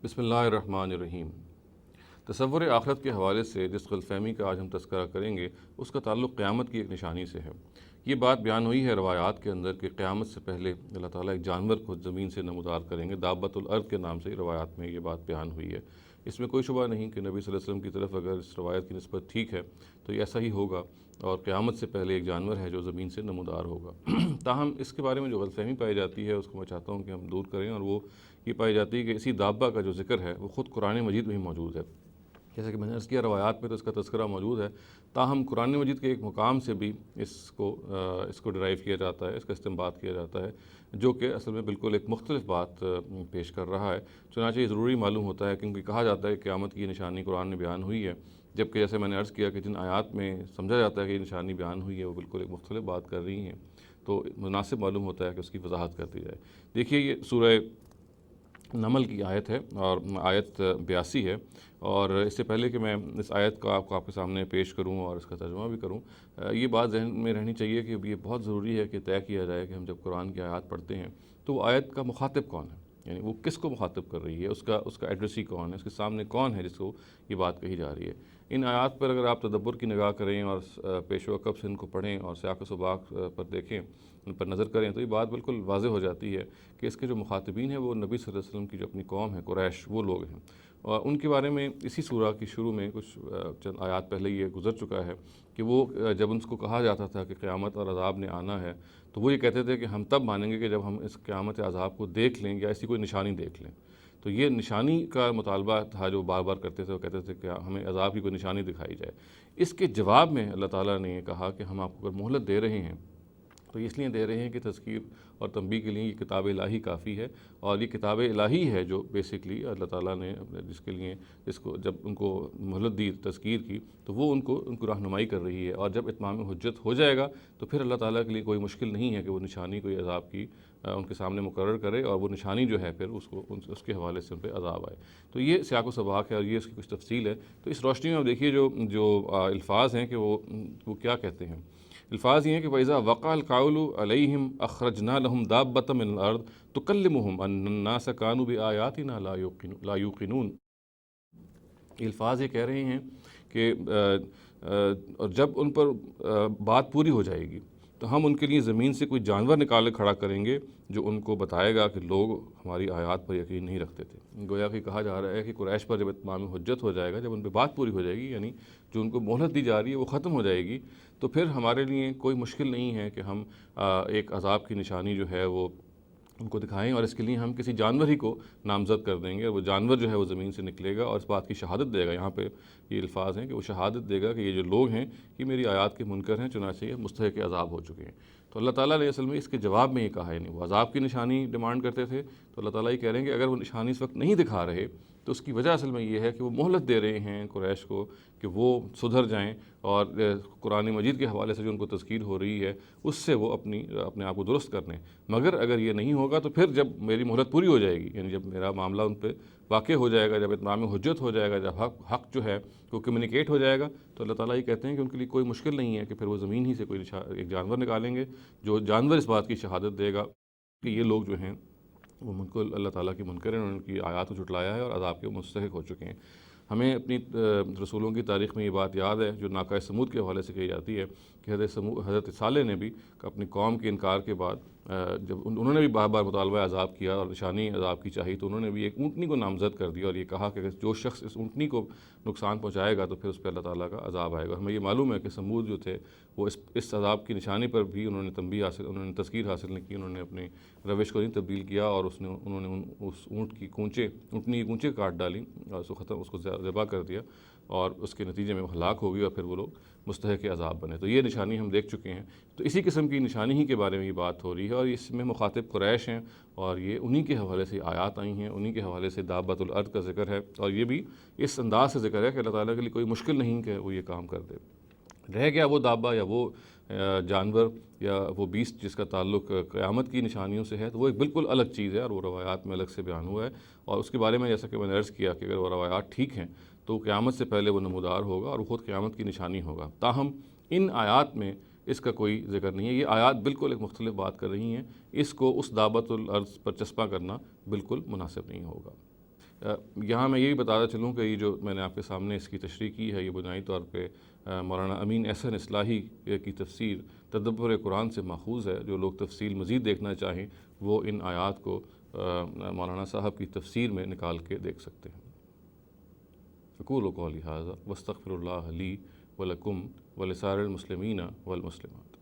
بسم اللہ الرحمن الرحیم۔ تصور آخرت کے حوالے سے جس غلط فہمی کا آج ہم تذکرہ کریں گے اس کا تعلق قیامت کی ایک نشانی سے ہے۔ یہ بات بیان ہوئی ہے روایات کے اندر کہ قیامت سے پہلے اللہ تعالیٰ ایک جانور کو زمین سے نمودار کریں گے، دابۃ الارض کے نام سے روایات میں یہ بات بیان ہوئی ہے۔ اس میں کوئی شبہ نہیں کہ نبی صلی اللہ علیہ وسلم کی طرف اگر اس روایت کی نسبت ٹھیک ہے تو یہ ایسا ہی ہوگا، اور قیامت سے پہلے ایک جانور ہے جو زمین سے نمودار ہوگا۔ تاہم اس کے بارے میں جو غلط فہمی پائی جاتی ہے اس کو میں چاہتا ہوں کہ ہم دور کریں، اور وہ یہ پائی جاتی ہے کہ اسی دابہ کا جو ذکر ہے وہ خود قرآن مجید میں ہی موجود ہے۔ جیسا کہ میں نے عرض کیا، روایات میں تو اس کا تذکرہ موجود ہے، تاہم قرآن مجید کے ایک مقام سے بھی اس کو ڈرائیو کیا جاتا ہے، اس کا استنباط کیا جاتا ہے، جو کہ اصل میں بالکل ایک مختلف بات پیش کر رہا ہے۔ چنانچہ یہ ضروری معلوم ہوتا ہے کیونکہ کہا جاتا ہے کہ قیامت کی نشانی قرآن میں بیان ہوئی ہے، جبکہ جیسے میں نے عرض کیا کہ جن آیات میں سمجھا جاتا ہے کہ یہ نشانی بیان ہوئی ہے وہ بالکل ایک مختلف بات کر رہی ہیں، تو مناسب معلوم ہوتا ہے کہ اس کی وضاحت کر دی جائے۔ دیکھیے، یہ سورہ نمل کی آیت ہے اور آیت 82 ہے، اور اس سے پہلے کہ میں اس آیت کو آپ کے سامنے پیش کروں اور اس کا ترجمہ بھی کروں، یہ بات ذہن میں رہنی چاہیے کہ یہ بہت ضروری ہے کہ طے کیا جائے کہ ہم جب قرآن کی آیات پڑھتے ہیں تو وہ آیت کا مخاطب کون ہے، یعنی وہ کس کو مخاطب کر رہی ہے، اس کا ایڈریسی کون ہے، اس کے سامنے کون ہے جس کو یہ بات کہی جا رہی ہے۔ ان آیات پر اگر آپ تدبر کی نگاہ کریں اور پیش و عقب سے ان کو پڑھیں اور سیاق و سباق پر دیکھیں، ان پر نظر کریں، تو یہ بات بالکل واضح ہو جاتی ہے کہ اس کے جو مخاطبین ہیں وہ نبی صلی اللہ علیہ وسلم کی جو اپنی قوم ہے قریش، وہ لوگ ہیں، اور ان کے بارے میں اسی سورہ کی شروع میں کچھ چند آیات پہلے یہ گزر چکا ہے کہ وہ جب ان کو کہا جاتا تھا کہ قیامت اور عذاب نے آنا ہے تو وہ یہ کہتے تھے کہ ہم تب مانیں گے کہ جب ہم اس قیامت عذاب کو دیکھ لیں یا ایسی کوئی نشانی دیکھ لیں۔ تو یہ نشانی کا مطالبہ تھا جو بار بار کرتے تھے، وہ کہتے تھے کہ ہمیں عذاب کی کوئی نشانی دکھائی جائے۔ اس کے جواب میں اللہ تعالیٰ نے یہ کہا کہ ہم آپ کو اگر مہلت دے رہے ہیں تو اس لیے دے رہے ہیں کہ تذکیر اور تنبیہ کے لیے یہ کتاب الہی کافی ہے، اور یہ کتاب الہی ہے جو بیسکلی اللہ تعالیٰ نے جس کو جب ان کو مہلت دی تذکیر کی تو وہ ان کو رہنمائی کر رہی ہے، اور جب اتمام حجت ہو جائے گا تو پھر اللہ تعالیٰ کے لیے کوئی مشکل نہیں ہے کہ وہ نشانی کوئی عذاب کی ان کے سامنے مقرر کرے، اور وہ نشانی جو ہے پھر اس کے حوالے سے ان پہ عذاب آئے۔ تو یہ سیاق و سباق ہے اور یہ اس کی کچھ تفصیل ہے۔ تو اس روشنی میں آپ دیکھیے جو الفاظ ہیں کہ وہ کیا کہتے ہیں۔ الفاظ یہ ہیں کہ وَإِذَا وَقَعَ الْقَوْلُ عَلَيْهِمْ أَخْرَجْنَا لَهُمْ دَابَّةً مِّنَ الْأَرْضِ تُكَلِّمُهُمْ أَنَّ النَّاسَ كَانُوا بِآيَاتِنَا لَا يُوقِنُونَ۔ یہ الفاظ یہ کہہ رہے ہیں کہ جب ان پر بات پوری ہو جائے گی تو ہم ان کے لیے زمین سے کوئی جانور نکال کھڑا کریں گے جو ان کو بتائے گا کہ لوگ ہماری آیات پر یقین نہیں رکھتے تھے۔ گویا کہ کہا جا رہا ہے کہ قریش پر جب اتمام حجت ہو جائے گا، جب ان پہ بات پوری ہو جائے گی، یعنی جو ان کو مہلت دی جا رہی ہے وہ ختم ہو جائے گی، تو پھر ہمارے لیے کوئی مشکل نہیں ہے کہ ہم ایک عذاب کی نشانی جو ہے وہ ان کو دکھائیں، اور اس کے لیے ہم کسی جانور ہی کو نامزد کر دیں گے، اور وہ جانور جو ہے وہ زمین سے نکلے گا اور اس بات کی شہادت دے گا۔ یہاں پہ یہ الفاظ ہیں کہ وہ شہادت دے گا کہ یہ جو لوگ ہیں یہ میری آیات کے منکر ہیں، چنانچہ یہ مستحق عذاب ہو چکے ہیں۔ تو اللہ تعالیٰ نے اصل میں اس کے جواب میں یہ کہا ہے، نہیں وہ عذاب کی نشانی ڈیمانڈ کرتے تھے تو اللہ تعالیٰ یہ کہہ رہے ہیں کہ اگر وہ نشانی اس وقت نہیں دکھا رہے تو اس کی وجہ اصل میں یہ ہے کہ وہ مہلت دے رہے ہیں قریش کو کہ وہ سدھر جائیں، اور قرآن مجید کے حوالے سے جو ان کو تذکیر ہو رہی ہے اس سے وہ اپنے آپ کو درست کر لیں۔ مگر اگر یہ نہیں ہوگا تو پھر جب میری مہلت پوری ہو جائے گی، یعنی جب میرا معاملہ ان پہ واقع ہو جائے گا، جب اتمام حجت ہو جائے گا، جب حق جو ہے وہ کمیونیکیٹ ہو جائے گا، تو اللہ تعالیٰ یہ کہتے ہیں کہ ان کے لیے کوئی مشکل نہیں ہے کہ پھر وہ زمین ہی سے کوئی ایک جانور نکالیں گے جو جانور اس بات کی شہادت دے گا کہ یہ لوگ جو ہیں وہ بالکل اللہ تعالیٰ کی منکر ہیں، ان کی آیات کو جھٹلایا ہے اور عذاب کے مستحق ہو چکے ہیں۔ ہمیں اپنی رسولوں کی تاریخ میں یہ بات یاد ہے جو ناقہ سمود کے حوالے سے کہی جاتی ہے کہ حضرت صالح نے بھی اپنی قوم کے انکار کے بعد جب انہوں نے بھی بار بار مطالبہ عذاب کیا اور نشانی عذاب کی چاہی، تو انہوں نے بھی ایک اونٹنی کو نامزد کر دیا اور یہ کہا کہ جو شخص اس اونٹنی کو نقصان پہنچائے گا تو پھر اس پہ اللہ تعالیٰ کا عذاب آئے گا۔ ہمیں یہ معلوم ہے کہ سمود جو تھے وہ اس عذاب کی نشانی پر بھی انہوں نے تذکیر حاصل نہیں کی، انہوں نے اپنی روش کو نہیں تبدیل کیا، اور انہوں نے اس اونٹنی کی کونچیں کاٹ ڈالی اور اس کو ذبح کر دیا، اور اس کے نتیجے میں وہ ہلاک ہو گئی اور پھر وہ لوگ مستحق عذاب بنے۔ تو یہ نشانی ہم دیکھ چکے ہیں۔ تو اسی قسم کی نشانی ہی کے بارے میں یہ بات ہو رہی ہے، اور اس میں مخاطب قریش ہیں، اور یہ انہی کے حوالے سے آیات آئی ہیں، انہی کے حوالے سے دابۃ الارض کا ذکر ہے، اور یہ بھی اس انداز سے ذکر ہے کہ اللہ تعالیٰ کے لیے کوئی مشکل نہیں کہ وہ یہ کام کر دے۔ رہ گیا وہ دابہ یا وہ جانور یا وہ بیسٹ جس کا تعلق قیامت کی نشانیوں سے ہے، تو وہ ایک بالکل الگ چیز ہے اور وہ روایات میں الگ سے بیان ہوا ہے، اور اس کے بارے میں جیسا کہ میں نے عرض کیا کہ اگر وہ روایات ٹھیک ہیں تو قیامت سے پہلے وہ نمودار ہوگا اور وہ خود قیامت کی نشانی ہوگا۔ تاہم ان آیات میں اس کا کوئی ذکر نہیں ہے، یہ آیات بالکل ایک مختلف بات کر رہی ہیں، اس کو اس دابۃ الارض پر چسپاں کرنا بالکل مناسب نہیں ہوگا۔ یہاں میں یہ بھی بتاتا چلوں کہ یہ جو میں نے آپ کے سامنے اس کی تشریح کی ہے، یہ بنیادی طور پہ مولانا امین احسن اصلاحی کی تفسیر تدبر قرآن سے ماخوذ ہے۔ جو لوگ تفصیل مزید دیکھنا چاہیں وہ ان آیات کو مولانا صاحب کی تفسیر میں نکال کے دیکھ سکتے ہیں۔ اقول قولی ھذا واستغفر اللہ لی ولکم ولسائر المسلمین والمسلمات۔